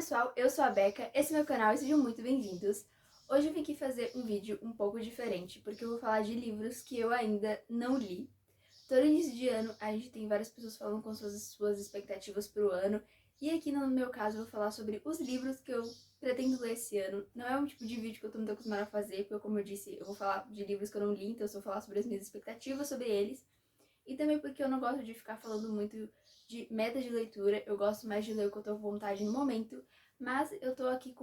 pessoal, eu sou a Beca, esse é meu canal e sejam muito bem-vindos. Hoje eu vim aqui fazer um vídeo um pouco diferente, porque eu vou falar de livros que eu ainda não li. Todo início de ano a gente tem várias pessoas falando com suas expectativas pro ano, e aqui no meu caso eu vou falar sobre os livros que eu pretendo ler esse ano. Não é um tipo de vídeo que eu tô muito acostumada a fazer, porque como eu disse, eu vou falar de livros que eu não li, então eu só vou falar sobre as minhas expectativas sobre eles. E também porque eu não gosto de ficar falando muito de meta de leitura, eu gosto mais de ler o que eu tô com vontade no momento, mas eu tô aqui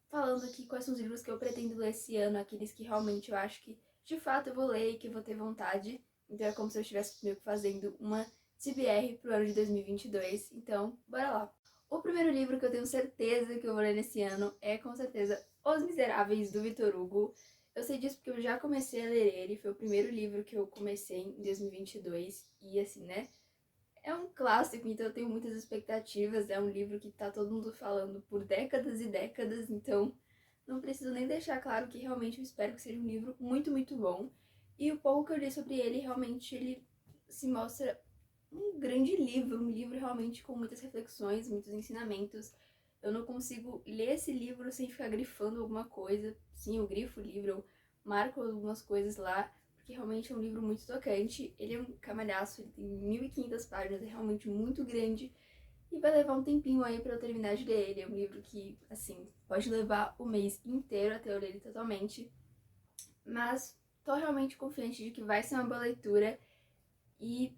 falando aqui quais são os livros que eu pretendo ler esse ano, aqueles que realmente eu acho que de fato eu vou ler e que eu vou ter vontade. Então é como se eu estivesse meio que fazendo uma TBR pro ano de 2022, então bora lá. O primeiro livro que eu tenho certeza que eu vou ler nesse ano é com certeza Os Miseráveis, do Victor Hugo. Eu sei disso porque eu já comecei a ler ele, foi o primeiro livro que eu comecei em 2022 e assim, né? É um clássico, então eu tenho muitas expectativas, é um livro que tá todo mundo falando por décadas e décadas, então não preciso nem deixar claro que realmente eu espero que seja um livro muito, muito bom. E o pouco que eu li sobre ele, realmente ele se mostra um grande livro, um livro realmente com muitas reflexões, muitos ensinamentos. Eu não consigo ler esse livro sem ficar grifando alguma coisa. Sim, eu grifo o livro, eu marco algumas coisas lá, porque realmente é um livro muito tocante. Ele é um camalhaço, ele tem 1.500 páginas, é realmente muito grande. E vai levar um tempinho aí pra eu terminar de ler ele. É um livro que, assim, pode levar o mês inteiro até eu ler ele totalmente. Mas tô realmente confiante de que vai ser uma boa leitura. E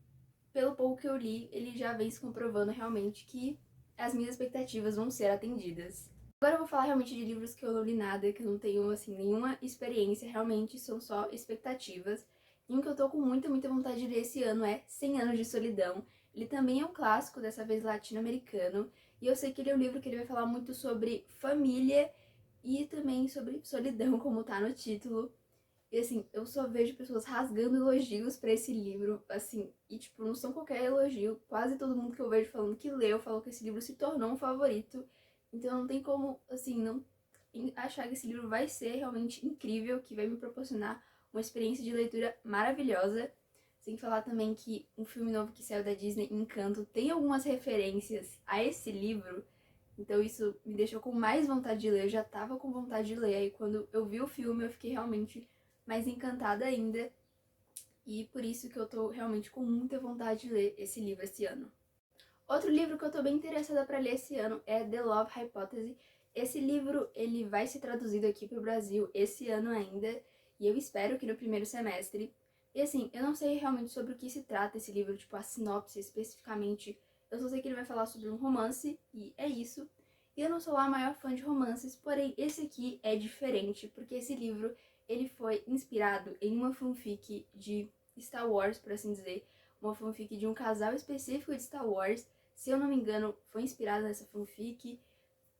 pelo pouco que eu li, ele já vem se comprovando realmente que as minhas expectativas vão ser atendidas. Agora eu vou falar realmente de livros que eu não li nada, que eu não tenho, assim, nenhuma experiência, realmente são só expectativas. E um que eu tô com muita, muita vontade de ler esse ano é 100 Anos de Solidão. Ele também é um clássico, dessa vez latino-americano, e eu sei que ele é um livro que ele vai falar muito sobre família e também sobre solidão, como tá no título. E assim, eu só vejo pessoas rasgando elogios pra esse livro, assim, e tipo, não são qualquer elogio. Quase todo mundo que eu vejo falando que leu falou que esse livro se tornou um favorito. Então não tem como, assim, não achar que esse livro vai ser realmente incrível, que vai me proporcionar uma experiência de leitura maravilhosa. Sem falar também que um filme novo que saiu da Disney, Encanto, tem algumas referências a esse livro. Então isso me deixou com mais vontade de ler. Eu já tava com vontade de ler. Aí quando eu vi o filme, eu fiquei realmente mais encantada ainda. E por isso que eu tô realmente com muita vontade de ler esse livro esse ano. Outro livro que eu tô bem interessada para ler esse ano é The Love Hypothesis. Esse livro, ele vai ser traduzido aqui pro Brasil esse ano ainda, e eu espero que no primeiro semestre. E assim, eu não sei realmente sobre o que se trata esse livro, tipo a sinopse especificamente. Eu só sei que ele vai falar sobre um romance, e é isso. E eu não sou lá a maior fã de romances, porém esse aqui é diferente, porque esse livro, ele foi inspirado em uma fanfic de Star Wars, por assim dizer, uma fanfic de um casal específico de Star Wars. Se eu não me engano, foi inspirada nessa fanfic,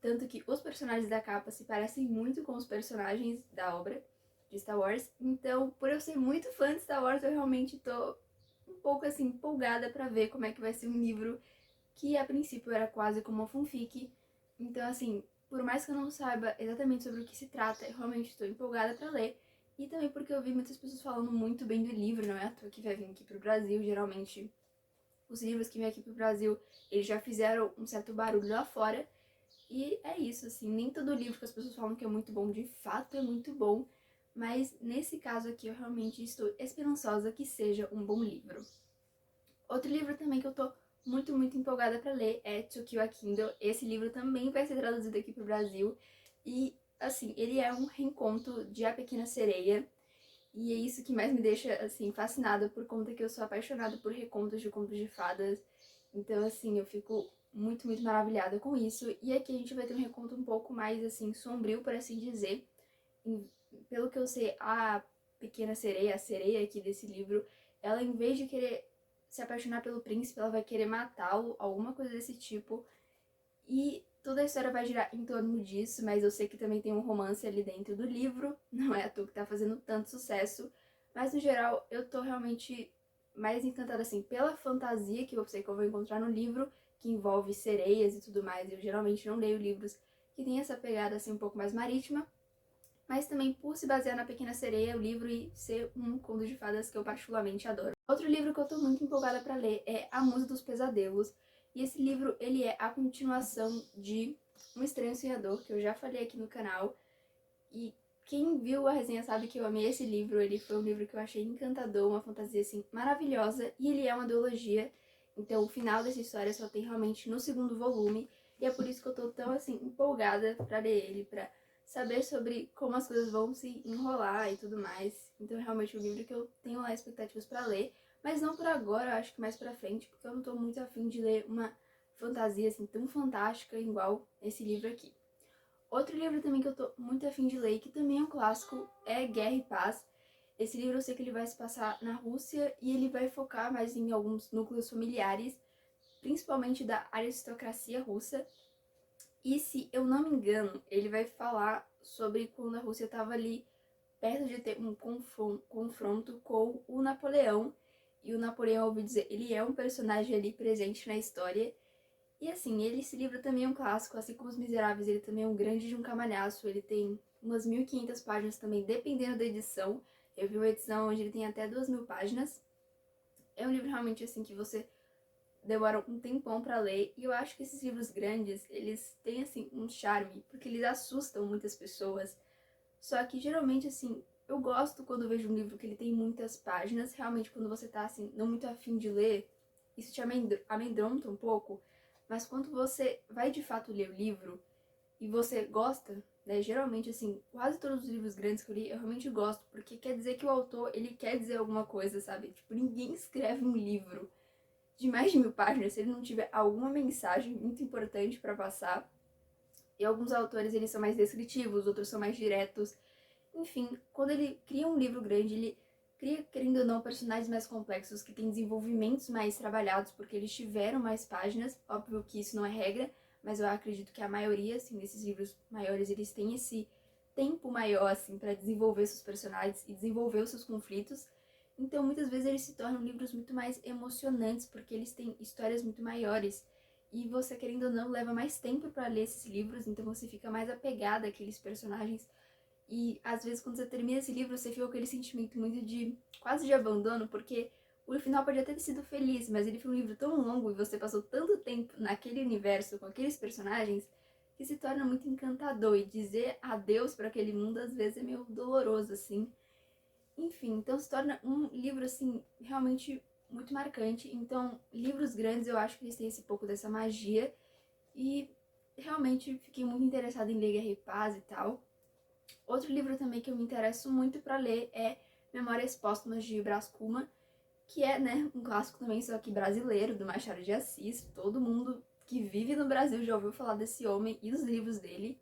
tanto que os personagens da capa se parecem muito com os personagens da obra de Star Wars. Então, por eu ser muito fã de Star Wars, eu realmente tô um pouco assim empolgada pra ver como é que vai ser um livro que a princípio era quase como uma fanfic. Então, assim, por mais que eu não saiba exatamente sobre o que se trata, eu realmente estou empolgada pra ler. E também porque eu vi muitas pessoas falando muito bem do livro, não é à toa que vai vir aqui pro Brasil. Geralmente, os livros que vêm aqui pro Brasil, eles já fizeram um certo barulho lá fora. E é isso, assim, nem todo livro que as pessoas falam que é muito bom, de fato é muito bom. Mas nesse caso aqui, eu realmente estou esperançosa que seja um bom livro. Outro livro também que eu tô muito, muito empolgada pra ler é To Kill a Kindle. Esse livro também vai ser traduzido aqui pro Brasil. E, assim, ele é um reencontro de A Pequena Sereia. E é isso que mais me deixa, assim, fascinada, por conta que eu sou apaixonada por recontos de contos de fadas. Então, assim, eu fico muito, muito maravilhada com isso. E aqui a gente vai ter um reconto um pouco mais, assim, sombrio, por assim dizer. Pelo que eu sei, a Pequena Sereia, a sereia aqui desse livro, ela, em vez de querer se apaixonar pelo príncipe, ela vai querer matá-lo, alguma coisa desse tipo. E toda a história vai girar em torno disso, mas eu sei que também tem um romance ali dentro do livro, não é à toa que tá fazendo tanto sucesso. Mas no geral, eu tô realmente mais encantada assim pela fantasia que eu sei que eu vou encontrar no livro, que envolve sereias e tudo mais. Eu geralmente não leio livros que tem essa pegada assim um pouco mais marítima, mas também por se basear na Pequena Sereia, o livro, e ser um conto de fadas que eu particularmente adoro. Outro livro que eu tô muito empolgada pra ler é A Musa dos Pesadelos. E esse livro, ele é a continuação de Um Estranho Sonhador, que eu já falei aqui no canal. E quem viu a resenha sabe que eu amei esse livro. Ele foi um livro que eu achei encantador, uma fantasia assim maravilhosa. E ele é uma duologia, então o final dessa história só tem realmente no segundo volume. E é por isso que eu tô tão assim empolgada pra ler ele, pra saber sobre como as coisas vão se enrolar e tudo mais. Então é realmente um livro que eu tenho lá expectativas pra ler. Mas não por agora, eu acho que mais pra frente, porque eu não tô muito afim de ler uma fantasia assim tão fantástica igual esse livro aqui. Outro livro também que eu tô muito afim de ler, que também é um clássico, é Guerra e Paz. Esse livro eu sei que ele vai se passar na Rússia e ele vai focar mais em alguns núcleos familiares, principalmente da aristocracia russa. E se eu não me engano, ele vai falar sobre quando a Rússia estava ali perto de ter um confronto com o Napoleão. E o Napoleão, ouvi dizer, ele é um personagem ali presente na história. E assim, esse livro também é um clássico, assim como Os Miseráveis, ele também é um grande de um camalhaço, ele tem umas 1.500 páginas também, dependendo da edição. Eu vi uma edição onde ele tem até 2.000 páginas. É um livro realmente assim que você demora um tempão pra ler, e eu acho que esses livros grandes, eles têm assim um charme, porque eles assustam muitas pessoas. Só que geralmente assim, eu gosto quando eu vejo um livro que ele tem muitas páginas, realmente quando você tá assim, não muito afim de ler, isso te amedronta um pouco, mas quando você vai de fato ler o livro e você gosta, né, geralmente assim, quase todos os livros grandes que eu li, eu realmente gosto, porque quer dizer que o autor, ele quer dizer alguma coisa, sabe? Tipo, ninguém escreve um livro de mais de 1.000 páginas se ele não tiver alguma mensagem muito importante pra passar. E alguns autores, eles são mais descritivos, outros são mais diretos. Enfim, quando ele cria um livro grande, ele cria, querendo ou não, personagens mais complexos, que têm desenvolvimentos mais trabalhados, porque eles tiveram mais páginas. Óbvio que isso não é regra, mas eu acredito que a maioria, assim, desses livros maiores, eles têm esse tempo maior, assim, para desenvolver seus personagens e desenvolver os seus conflitos. Então, muitas vezes, eles se tornam livros muito mais emocionantes, porque eles têm histórias muito maiores. E você, querendo ou não, leva mais tempo para ler esses livros, então você fica mais apegada àqueles personagens. E às vezes quando você termina esse livro, você fica com aquele sentimento muito de quase de abandono, porque o final pode até ter sido feliz, mas ele foi um livro tão longo e você passou tanto tempo naquele universo com aqueles personagens que se torna muito encantador, e dizer adeus para aquele mundo às vezes é meio doloroso assim. Enfim, então se torna um livro assim realmente muito marcante. Então, livros grandes eu acho que eles têm esse pouco dessa magia, e realmente fiquei muito interessada em ler Guerra e Paz e tal. Outro livro também que eu me interesso muito para ler é Memórias Póstumas de Brás Cubas, que é, né, um clássico também, só que brasileiro, do Machado de Assis. Todo mundo que vive no Brasil já ouviu falar desse homem e dos livros dele.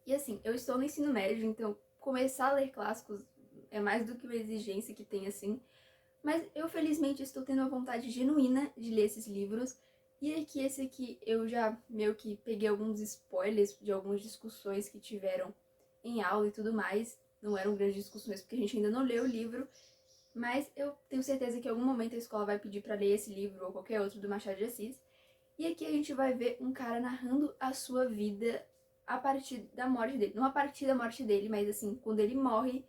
E assim, eu estou no ensino médio, então começar a ler clássicos é mais do que uma exigência que tem, assim. Mas eu, felizmente, estou tendo uma vontade genuína de ler esses livros. E aqui, esse aqui, eu já meio que peguei alguns spoilers de algumas discussões que tiveram em aula e tudo mais. Não eram grandes discussões porque a gente ainda não leu o livro, mas eu tenho certeza que em algum momento a escola vai pedir para ler esse livro ou qualquer outro do Machado de Assis. E aqui a gente vai ver um cara narrando a sua vida a partir da morte dele. Não a partir da morte dele, mas assim, quando ele morre,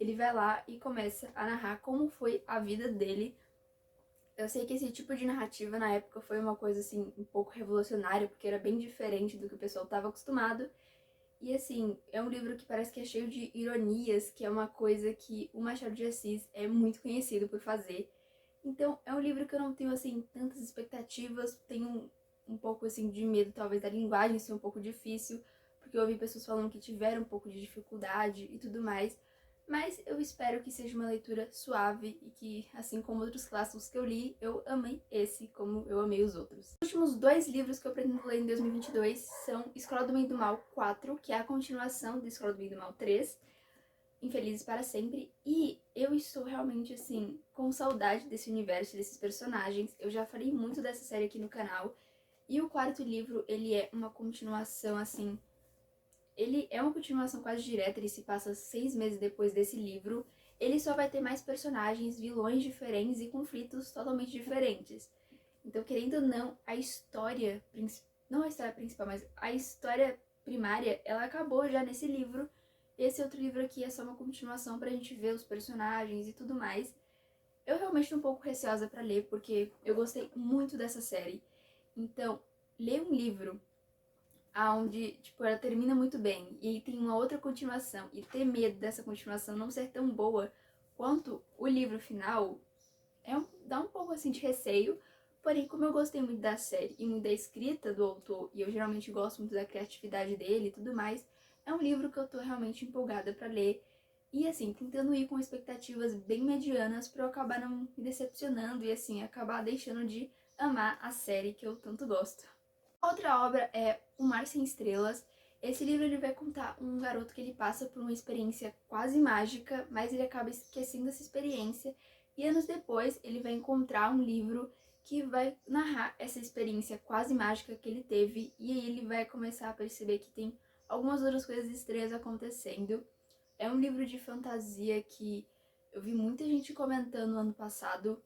ele vai lá e começa a narrar como foi a vida dele. Eu sei que esse tipo de narrativa na época foi uma coisa assim um pouco revolucionária, porque era bem diferente do que o pessoal estava acostumado. E assim, é um livro que parece que é cheio de ironias, que é uma coisa que o Machado de Assis é muito conhecido por fazer. Então, é um livro que eu não tenho assim tantas expectativas, tenho um pouco assim de medo talvez da linguagem ser um pouco difícil, porque eu ouvi pessoas falando que tiveram um pouco de dificuldade e tudo mais. Mas eu espero que seja uma leitura suave e que, assim como outros clássicos que eu li, eu amei esse como eu amei os outros. Os últimos dois livros que eu pretendo ler em 2022 são Escola do Bem e do Mal 4, que é a continuação de Escola do Bem e do Mal 3, Infelizes para Sempre, e eu estou realmente, assim, com saudade desse universo, desses personagens. Eu já falei muito dessa série aqui no canal, e o quarto livro, ele é uma continuação, assim, ele é uma continuação quase direta, ele se passa 6 meses depois desse livro. Ele só vai ter mais personagens, vilões diferentes e conflitos totalmente diferentes. Então, querendo ou não, a história, não a história principal, mas a história primária, ela acabou já nesse livro. Esse outro livro aqui é só uma continuação pra gente ver os personagens e tudo mais. Eu realmente tô um pouco receosa pra ler, porque eu gostei muito dessa série. Então, ler um livro aonde, tipo, ela termina muito bem e aí tem uma outra continuação e ter medo dessa continuação não ser tão boa quanto o livro final dá um pouco assim de receio. Porém, como eu gostei muito da série e muito da escrita do autor, e eu geralmente gosto muito da criatividade dele e tudo mais, é um livro que eu tô realmente empolgada pra ler. E assim, tentando ir com expectativas bem medianas pra eu acabar não me decepcionando e assim, acabar deixando de amar a série que eu tanto gosto. Outra obra é O Mar Sem Estrelas. Esse livro ele vai contar um garoto que ele passa por uma experiência quase mágica, mas ele acaba esquecendo essa experiência e anos depois ele vai encontrar um livro que vai narrar essa experiência quase mágica que ele teve e aí ele vai começar a perceber que tem algumas outras coisas estranhas acontecendo. É um livro de fantasia que eu vi muita gente comentando no ano passado.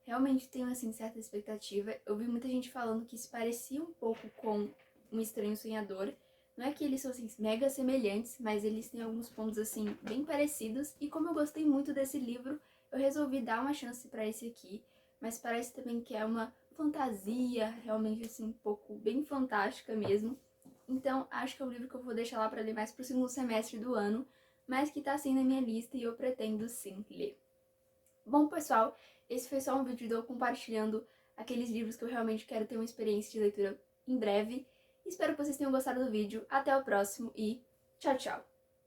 Realmente tenho, assim, certa expectativa. Eu vi muita gente falando que se parecia um pouco com Um Estranho Sonhador. Não é que eles são, assim, mega semelhantes, mas eles têm alguns pontos, assim, bem parecidos. E como eu gostei muito desse livro, eu resolvi dar uma chance pra esse aqui. Mas parece também que é uma fantasia, realmente, assim, um pouco bem fantástica mesmo. Então, acho que é um livro que eu vou deixar lá pra ler mais pro segundo semestre do ano, mas que tá, assim, na minha lista e eu pretendo, sim, ler. Bom, pessoal, esse foi só um vídeo de eu compartilhando aqueles livros que eu realmente quero ter uma experiência de leitura em breve. Espero que vocês tenham gostado do vídeo. Até o próximo e tchau, tchau!